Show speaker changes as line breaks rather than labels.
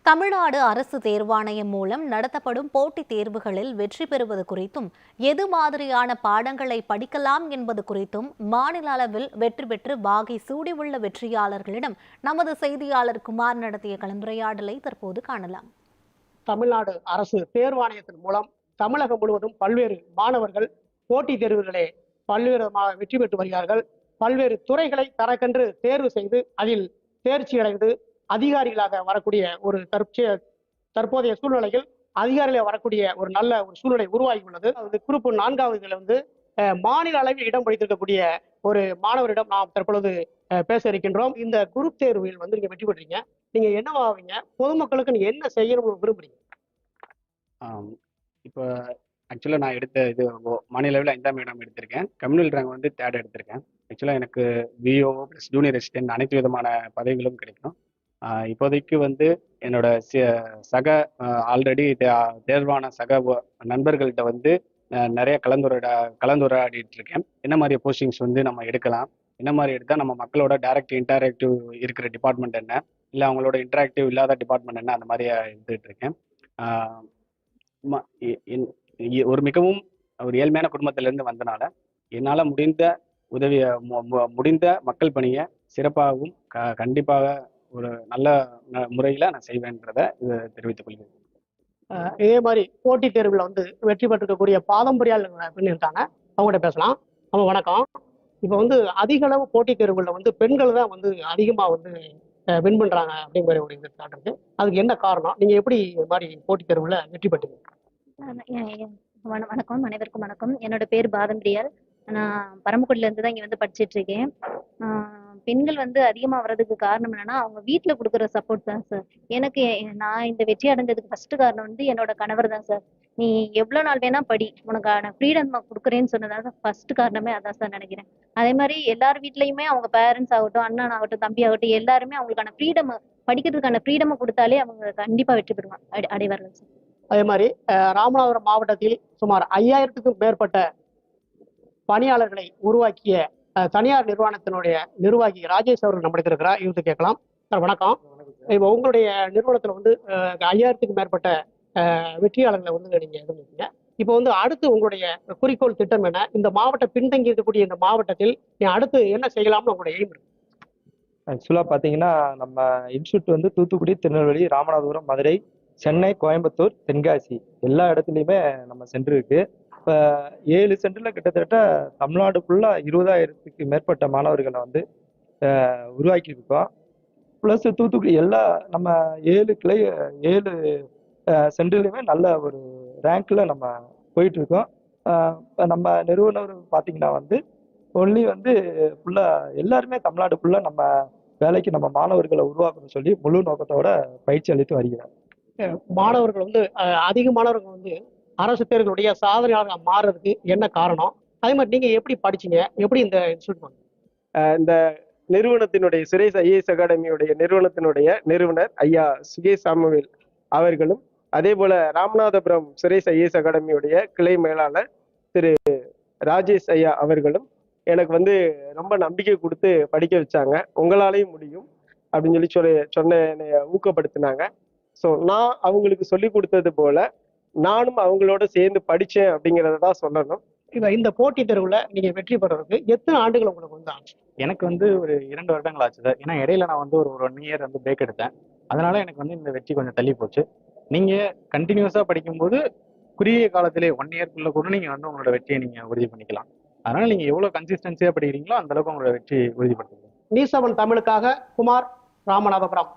தமிழ்நாடு அரசு தேர்வாணையம் மூலம் நடத்தப்படும் போட்டித் தேர்வுகளில் வெற்றி பெறுவது குறித்தும் எது மாதிரியான பாடங்களை படிக்கலாம் என்பது குறித்தும் மாநில அளவில் வெற்றி பெற்று வாகை சூடியுள்ள வெற்றியாளர்களிடம் நமது செய்தியாளர் குமார் நடத்திய கலந்துரையாடலை தற்போது காணலாம்.
தமிழ்நாடு அரசு தேர்வாணையத்தின் மூலம் தமிழகம் முழுவதும் பல்வேறு மாணவர்கள் போட்டித் தேர்வுகளே பல்வேறு விதமாக வெற்றி பெற்று வருகிறார்கள். பல்வேறு துறைகளை தனக்கென்று தேர்வு செய்து அதில் தேர்ச்சி அடைந்து அதிகாரிகளாக வரக்கூடிய ஒரு தற்போதைய சூழ்நிலையில் அதிகாரிகளாக வரக்கூடிய ஒரு நல்ல ஒரு சூழ்நிலை உருவாகி உள்ளது. அது குரூப் 4 மாநில அளவில் இடம் பிடித்திருக்கக்கூடிய ஒரு மாணவரிடம் நாம் தற்பொழுது பேச இருக்கின்றோம். இந்த குரூப் தேர்வில் நீங்க வெற்றி பெற்றீங்க, நீங்க என்னவாவீங்க, பொதுமக்களுக்கு நீங்க என்ன செய்யணும்னு விரும்புறீங்க?
இப்போ ஆக்சுவலாக நான் எடுத்த இது மாநில அளவில் 5ஆம் இடம் எடுத்திருக்கேன். கம்யூனல் ரேங்க் 3rd எடுத்திருக்கேன். ஆக்சுவலாக எனக்கு விஓ ப்ளஸ் ஜூனியர் அசிஸ்டன்ட் அனைத்து விதமான பதவிகளும் கிடைக்கும். இப்போதைக்கு என்னோட சக ஆல்ரெடி தேர்வான சக நண்பர்கள்ட்ட நிறைய கலந்துரையாடிட்டு இருக்கேன். என்ன மாதிரி போஸ்டிங்ஸ் நம்ம எடுக்கலாம், என்ன மாதிரி எடுத்தால் நம்ம மக்களோட டைரக்ட் இன்டராக்டிவ் இருக்கிற டிபார்ட்மெண்ட் என்ன, இல்லை அவங்களோட இன்டராக்டிவ் இல்லாத டிபார்ட்மெண்ட் என்ன, அந்த மாதிரி எடுத்துகிட்டு இருக்கேன். ஒரு மிகவும் ஒரு ஏழ்மையான குடும்பத்திலேருந்து வந்தனால என்னால் முடிந்த மக்கள் பணியை சிறப்பாகவும் கண்டிப்பாக ஒரு நல்ல முறையில் நான் செய்வேன்றதை இதை தெரிவித்துக் கொள்கிறேன்.
இதே மாதிரி போட்டித் தேர்வில் வெற்றி பெற்றிருக்கக்கூடிய பாரம்பரியாளர்கள் இருக்காங்க, அவங்ககிட்ட பேசலாம். அவங்க வணக்கம். இப்போ அதிக அளவு போட்டித் தேர்வுகளில் பெண்கள் தான் அதிகமாக வின் பண்ணுறாங்க அப்படிங்கிற ஒரு இது இருக்கு. அதுக்கு என்ன காரணம்? நீங்கள் எப்படி இது மாதிரி போட்டித் தேர்வில் வெற்றி பெற்றீங்க?
வணக்கம், அனைவருக்கும் வணக்கம். என்னோட பேர் பாதம்பிரியால். நான் பரமக்குடியில இருந்து தான் இங்க படிச்சுட்டு இருக்கேன். பெண்கள் அதிகமா வர்றதுக்கு காரணம் என்னன்னா அவங்க வீட்டுல கொடுக்குற சப்போர்ட் தான் சார். எனக்கு நான் இந்த வெற்றி அடைஞ்சதுக்கு ஃபர்ஸ்ட் காரணம் என்னோட கணவர் தான் சார். நீ எவ்வளவு நாள் வேணா படி, உனக்கான ஃப்ரீடம் கொடுக்குறேன்னு சொன்னதால ஃபர்ஸ்ட் காரணமே அதான் சார் நினைக்கிறேன். அதே மாதிரி எல்லார் வீட்லயுமே அவங்க பேரண்ட்ஸ் ஆகட்டும், அண்ணன் ஆகட்டும், தம்பி ஆகட்டும், எல்லாருமே அவங்களுக்கான ஃப்ரீடம், படிக்கிறதுக்கான ஃப்ரீடம் கொடுத்தாலே அவங்க கண்டிப்பா வெற்றி பெறுவாங்க, அடைவார்கள் சார்.
அதே மாதிரி ராமநாதபுரம் மாவட்டத்தில் சுமார் 5000க்கும் மேற்பட்ட பணியாளர்களை உருவாக்கிய தனியார் நிறுவனத்தினுடைய நிர்வாகி ராஜேஷ் அவர்கள் நம்மளுக்கு இருக்கிறார். இவருக்கு கேட்கலாம். சார் வணக்கம். இப்போ உங்களுடைய நிறுவனத்தில் 5000க்கும் மேற்பட்ட வெற்றியாளர்களை நீங்க இருந்தீங்க. இப்போ அடுத்து உங்களுடைய குறிக்கோள் திட்டம் என்ன? இந்த மாவட்டம் பின்தங்கி இருக்கக்கூடிய இந்த மாவட்டத்தில் நீ அடுத்து என்ன செய்யலாம்னு உங்களுடைய எய்ம் இருக்கு?
ஆக்சுவலாக பார்த்தீங்கன்னா நம்ம இன்ஸ்டியூட் தூத்துக்குடி, திருநெல்வேலி, ராமநாதபுரம், மதுரை, சென்னை, கோயம்புத்தூர், தென்காசி எல்லா இடத்துலையுமே நம்ம சென்டர் இருக்கு. இப்போ 7 சென்டர்ல கிட்டத்தட்ட தமிழ்நாடு ஃபுல்லாக 20,000க்கு மேற்பட்ட மாணவர்களை உருவாக்கி இருக்கோம். ப்ளஸ் தூத்துக்குடி எல்லா நம்ம 7 சென்டர்லையுமே நல்ல ஒரு ரேங்க்ல நம்ம போயிட்டு இருக்கோம். நம்ம நிறுவனர் பார்த்தீங்கன்னா ஒன்லி ஃபுல்லாக எல்லாருமே தமிழ்நாடு ஃபுல்லாக நம்ம வேலைக்கு நம்ம மாணவர்களை உருவாக்கணும்னு சொல்லி முழு நோக்கத்தோட பயிற்சி அளித்து வருகிறார்.
மாணவர்கள் அதிக மாணவர்கள் அரசு தேர்வுகளுடைய சாதனையாளர்கள் மாறுறதுக்கு என்ன காரணம்? அதே மாதிரி நீங்க எப்படி படிச்சீங்க, எப்படி இந்த இன்ஸ்டியூட்?
இந்த நிறுவனத்தினுடைய சுரேஷ் ஐஏஎஸ் அகாடமியுடைய நிறுவனத்தினுடைய நிறுவனர் ஐயா சுகேஷ் சாமுவேல் அவர்களும், அதே போல ராமநாதபுரம் சுரேஷ் ஐஏஎஸ் அகாடமியுடைய கிளை மேலாளர் திரு ராஜேஷ் ஐயா அவர்களும் எனக்கு ரொம்ப நம்பிக்கை கொடுத்து படிக்க வச்சாங்க. உங்களாலேயும் முடியும் அப்படின்னு சொன்ன என்னை ஊக்கப்படுத்தினாங்க. ஸோ நான் அவங்களுக்கு சொல்லி கொடுத்தது போல நானும் அவங்களோட சேர்ந்து படித்தேன் அப்படிங்கிறத தான் சொல்லணும்.
இப்போ இந்த போட்டித் தேர்வில் நீங்கள் வெற்றி பெறதுக்கு எத்தனை ஆண்டுகள் உங்களுக்கு ஆச்சு?
எனக்கு ஒரு 2 வருடங்கள் ஆச்சு சார். ஏன்னா இடையில நான் ஒரு 1 இயர் பிரேக் எடுத்தேன். அதனால எனக்கு இந்த வெற்றி கொஞ்சம் தள்ளி போச்சு. நீங்கள் கண்டினியூஸாக படிக்கும்போது குறுகிய காலத்திலே 1 இயர்க்குள்ள கூட நீங்கள் உங்களோட வெற்றியை நீங்கள் உறுதி பண்ணிக்கலாம். அதனால நீங்கள் எவ்வளோ கன்சிஸ்டன்சியாக படிக்கிறீங்களோ அந்த அளவுக்கு உங்களோட வெற்றி உறுதிப்படுத்துங்க.
நியூஸ் 7 தமிழுக்காக குமார், ராமநாதபுரம்.